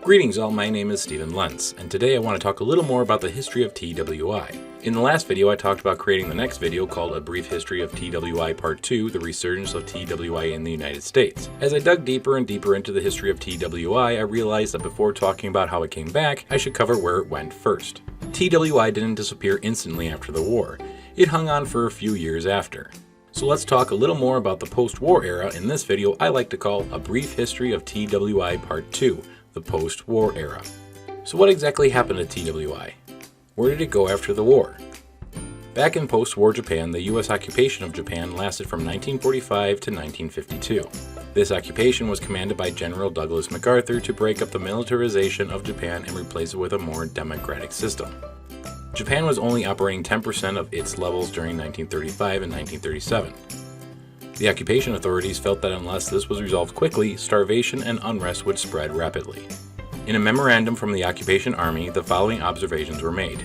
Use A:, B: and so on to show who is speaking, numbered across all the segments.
A: Greetings all, my name is Stephen Lentz, and today I want to talk a little more about the history of T.W.I. In the last video I talked about creating the next video called A Brief History of T.W.I Part 2, The Resurgence of T.W.I in the United States. As I dug deeper and deeper into the history of T.W.I, I realized that before talking about how it came back, I should cover where it went first. T.W.I didn't disappear instantly after the war. It hung on for a few years after. So let's talk a little more about the post-war era in this video I like to call A Brief History of T.W.I Part 2, the post-war era. So what exactly happened to T.W.I? Where did it go after the war? Back in post-war Japan, the U.S. occupation of Japan lasted from 1945 to 1952. This occupation was commanded by General Douglas MacArthur to break up the militarization of Japan and replace it with a more democratic system. Japan was only operating 10% of its levels during 1935 and 1937. The occupation authorities felt that unless this was resolved quickly, starvation and unrest would spread rapidly. In a memorandum from the occupation army, the following observations were made.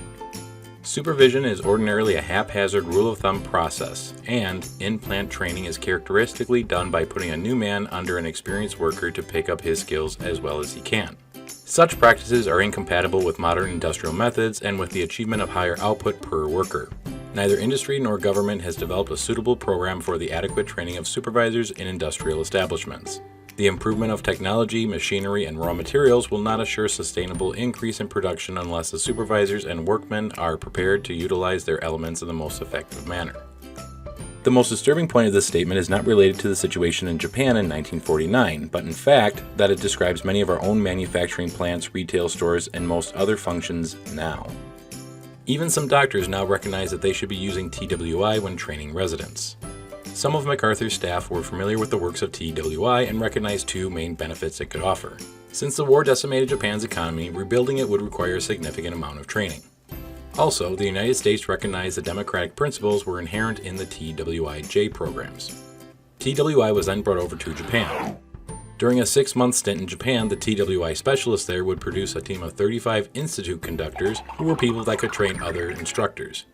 A: Supervision is ordinarily a haphazard rule-of-thumb process, and in-plant training is characteristically done by putting a new man under an experienced worker to pick up his skills as well as he can. Such practices are incompatible with modern industrial methods and with the achievement of higher output per worker. Neither industry nor government has developed a suitable program for the adequate training of supervisors in industrial establishments. The improvement of technology, machinery, and raw materials will not assure sustainable increase in production unless the supervisors and workmen are prepared to utilize their elements in the most effective manner. The most disturbing point of this statement is not related to the situation in Japan in 1949, but in fact that it describes many of our own manufacturing plants, retail stores, and most other functions now. Even some doctors now recognize that they should be using T.W.I when training residents. Some of MacArthur's staff were familiar with the works of T.W.I and recognized two main benefits it could offer. Since the war decimated Japan's economy, rebuilding it would require a significant amount of training. Also, the United States recognized the democratic principles were inherent in the T.W.I.J programs. T.W.I was then brought over to Japan. During a 6-month stint in Japan, the T.W.I specialists there would produce a team of 35 institute conductors who were people that could train other instructors.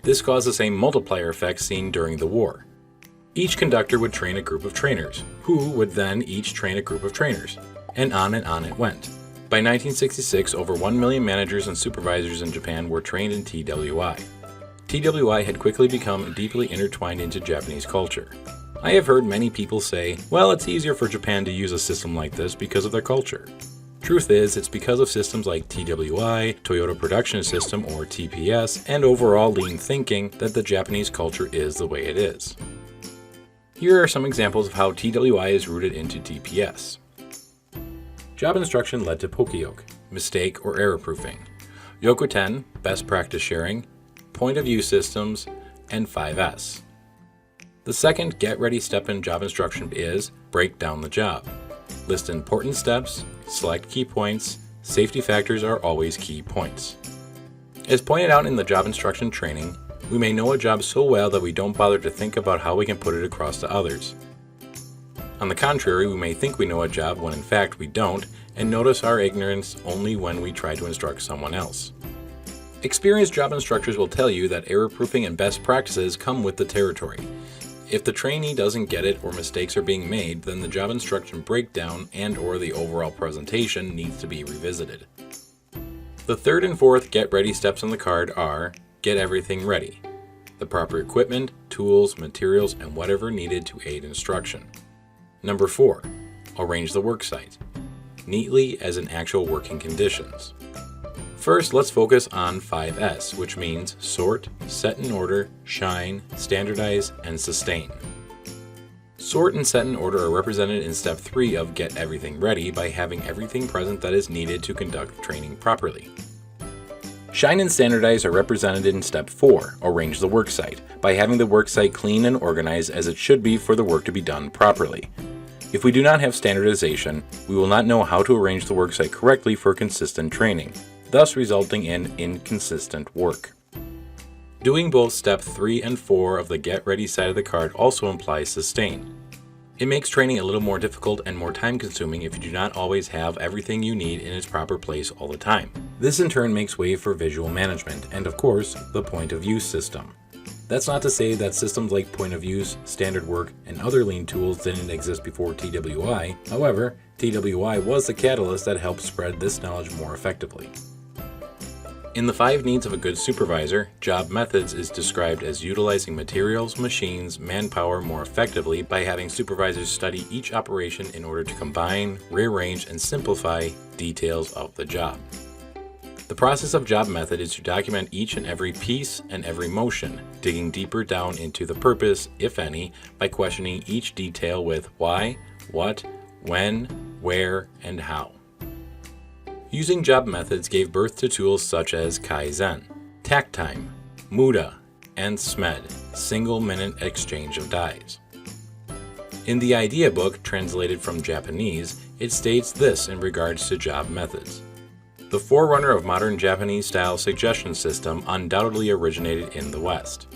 A: This caused the same multiplier effect seen during the war. Each conductor would train a group of trainers, who would then each train a group of trainers, and on it went. By 1966, over 1 million managers and supervisors in Japan were trained in T.W.I. T.W.I had quickly become deeply intertwined into Japanese culture. I have heard many people say, well, it's easier for Japan to use a system like this because of their culture. Truth is, it's because of systems like T.W.I, Toyota Production System or TPS, and overall lean thinking that the Japanese culture is the way it is. Here are some examples of how T.W.I is rooted into TPS. Job instruction led to poka-yoke, mistake or error proofing, Yokuten, best practice sharing, point of view systems, and 5S. The second get-ready step in job instruction is break down the job. List important steps, select key points, safety factors are always key points. As pointed out in the job instruction training, we may know a job so well that we don't bother to think about how we can put it across to others. On the contrary, we may think we know a job when in fact we don't, and notice our ignorance only when we try to instruct someone else. Experienced job instructors will tell you that error proofing and best practices come with the territory. If the trainee doesn't get it or mistakes are being made, then the job instruction breakdown and/or the overall presentation needs to be revisited. The third and fourth get-ready steps on the card are get everything ready, the proper equipment, tools, materials, and whatever needed to aid instruction. Number 4, arrange the work site, neatly as in actual working conditions. First, let's focus on 5S, which means sort, set in order, shine, standardize, and sustain. Sort and set in order are represented in step 3 of Get Everything Ready by having everything present that is needed to conduct training properly. Shine and standardize are represented in step 4, Arrange the work site, by having the work site clean and organized as it should be for the work to be done properly. If we do not have standardization, we will not know how to arrange the work site correctly for consistent training, thus resulting in inconsistent work. Doing both step 3 and 4 of the Get Ready side of the card also implies sustain. It makes training a little more difficult and more time-consuming if you do not always have everything you need in its proper place all the time. This in turn makes way for visual management and, of course, the point of view system. That's not to say that systems like point of use, standard work, and other lean tools didn't exist before T.W.I. However, T.W.I. was the catalyst that helped spread this knowledge more effectively. In the 5 needs of a good supervisor, job methods is described as utilizing materials, machines, manpower more effectively by having supervisors study each operation in order to combine, rearrange, and simplify details of the job. The process of job method is to document each and every piece and every motion, digging deeper down into the purpose, if any, by questioning each detail with why, what, when, where, and how. Using job methods gave birth to tools such as Kaizen, Tack Time, Muda, and SMED, Single Minute Exchange of Dies. In the idea book, translated from Japanese, it states this in regards to job methods. The forerunner of modern Japanese-style suggestion system undoubtedly originated in the West.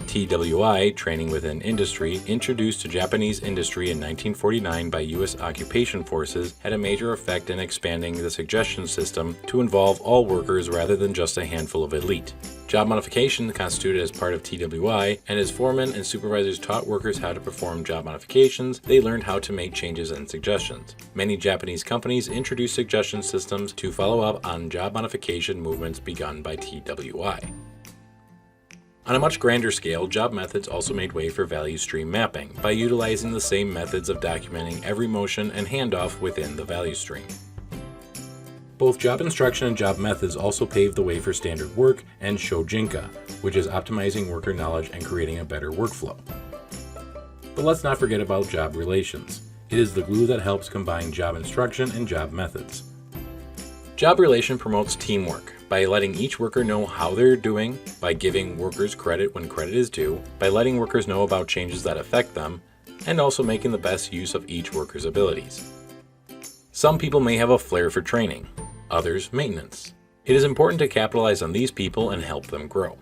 A: T.W.I, training within industry, introduced to Japanese industry in 1949 by U.S. occupation forces, had a major effect in expanding the suggestion system to involve all workers rather than just a handful of elite. Job modification constituted as part of T.W.I, and as foremen and supervisors taught workers how to perform job modifications, they learned how to make changes and suggestions. Many Japanese companies introduced suggestion systems to follow up on job modification movements begun by T.W.I. On a much grander scale, job methods also made way for value stream mapping by utilizing the same methods of documenting every motion and handoff within the value stream. Both job instruction and job methods also paved the way for standard work and Shojinka, which is optimizing worker knowledge and creating a better workflow. But let's not forget about job relations. It is the glue that helps combine job instruction and job methods. Job relation promotes teamwork by letting each worker know how they're doing, by giving workers credit when credit is due, by letting workers know about changes that affect them, and also making the best use of each worker's abilities. Some people may have a flair for training, others maintenance. It is important to capitalize on these people and help them grow.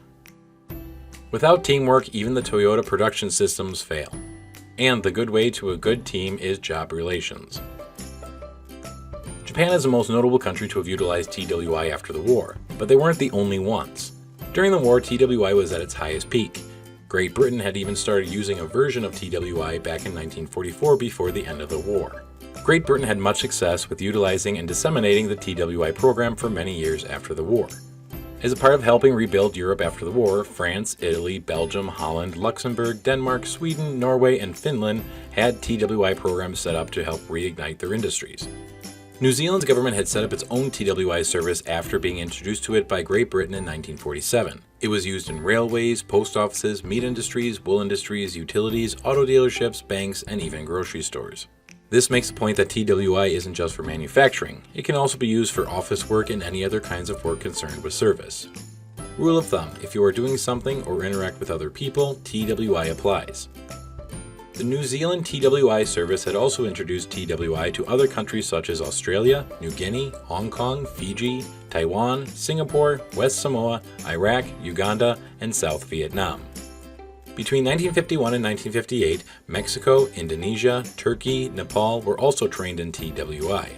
A: Without teamwork, even the Toyota production systems fail. And the good way to a good team is job relations. Japan is the most notable country to have utilized T.W.I. after the war, but they weren't the only ones. During the war, T.W.I. was at its highest peak. Great Britain had even started using a version of T.W.I. back in 1944 before the end of the war. Great Britain had much success with utilizing and disseminating the T.W.I. program for many years after the war. As a part of helping rebuild Europe after the war, France, Italy, Belgium, Holland, Luxembourg, Denmark, Sweden, Norway, and Finland had T.W.I. programs set up to help reignite their industries. New Zealand's government had set up its own T.W.I. service after being introduced to it by Great Britain in 1947. It was used in railways, post offices, meat industries, wool industries, utilities, auto dealerships, banks, and even grocery stores. This makes the point that T.W.I. isn't just for manufacturing. It can also be used for office work and any other kinds of work concerned with service. Rule of thumb: if you are doing something or interact with other people, T.W.I. applies. The New Zealand T.W.I. service had also introduced T.W.I. to other countries such as Australia, New Guinea, Hong Kong, Fiji, Taiwan, Singapore, West Samoa, Iraq, Uganda, and South Vietnam. Between 1951 and 1958, Mexico, Indonesia, Turkey, Nepal were also trained in T.W.I.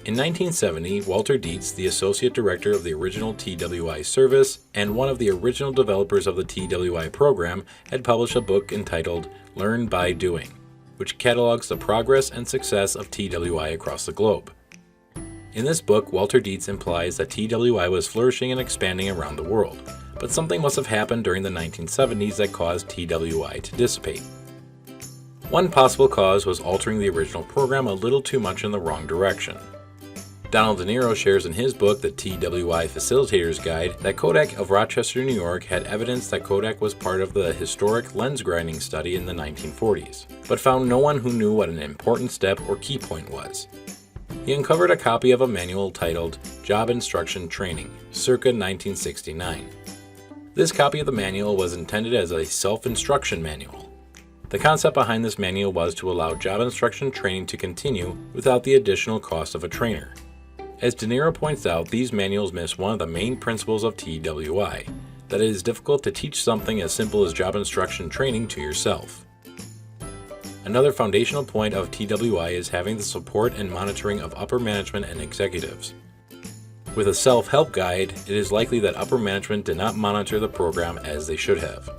A: In 1970, Walter Dietz, the Associate Director of the original T.W.I. service and one of the original developers of the T.W.I. program, had published a book entitled Learn by Doing, which catalogs the progress and success of T.W.I. across the globe. In this book, Walter Dietz implies that T.W.I. was flourishing and expanding around the world, but something must have happened during the 1970s that caused T.W.I. to dissipate. One possible cause was altering the original program a little too much in the wrong direction. Donald De Niro shares in his book, The T.W.I. Facilitator's Guide, that Kodak of Rochester, New York had evidence that Kodak was part of the historic lens grinding study in the 1940s, but found no one who knew what an important step or key point was. He uncovered a copy of a manual titled Job Instruction Training, circa 1969. This copy of the manual was intended as a self-instruction manual. The concept behind this manual was to allow job instruction training to continue without the additional cost of a trainer. As De Niro points out, these manuals miss one of the main principles of T.W.I., that it is difficult to teach something as simple as job instruction training to yourself. Another foundational point of T.W.I. is having the support and monitoring of upper management and executives. With a self-help guide, it is likely that upper management did not monitor the program as they should have.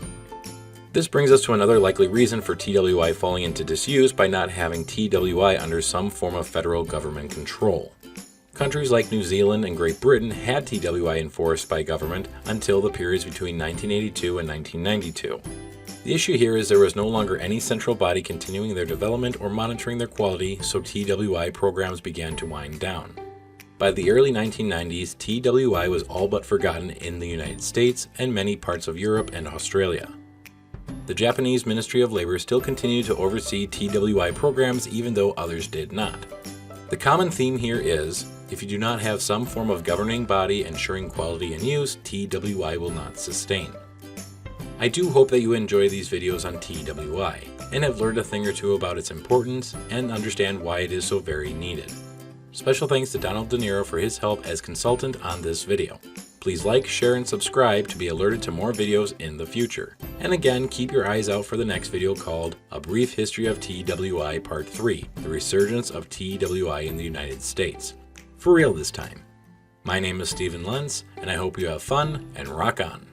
A: This brings us to another likely reason for TWI falling into disuse by not having TWI under some form of federal government control. Countries like New Zealand and Great Britain had TWI enforced by government until the periods between 1982 and 1992. The issue here is there was no longer any central body continuing their development or monitoring their quality, so TWI programs began to wind down. By the early 1990s, TWI was all but forgotten in the United States and many parts of Europe and Australia. The Japanese Ministry of Labor still continued to oversee TWI programs even though others did not. The common theme here is, if you do not have some form of governing body ensuring quality and use, TWI will not sustain. I do hope that you enjoy these videos on TWI and have learned a thing or two about its importance and understand why it is so very needed. Special thanks to Donald De Niro for his help as consultant on this video. Please like, share, and subscribe to be alerted to more videos in the future. And again, keep your eyes out for the next video called A Brief History of TWI Part 3, The Resurgence of TWI in the United States. For real this time. My name is Stephen Lentz, and I hope you have fun and rock on.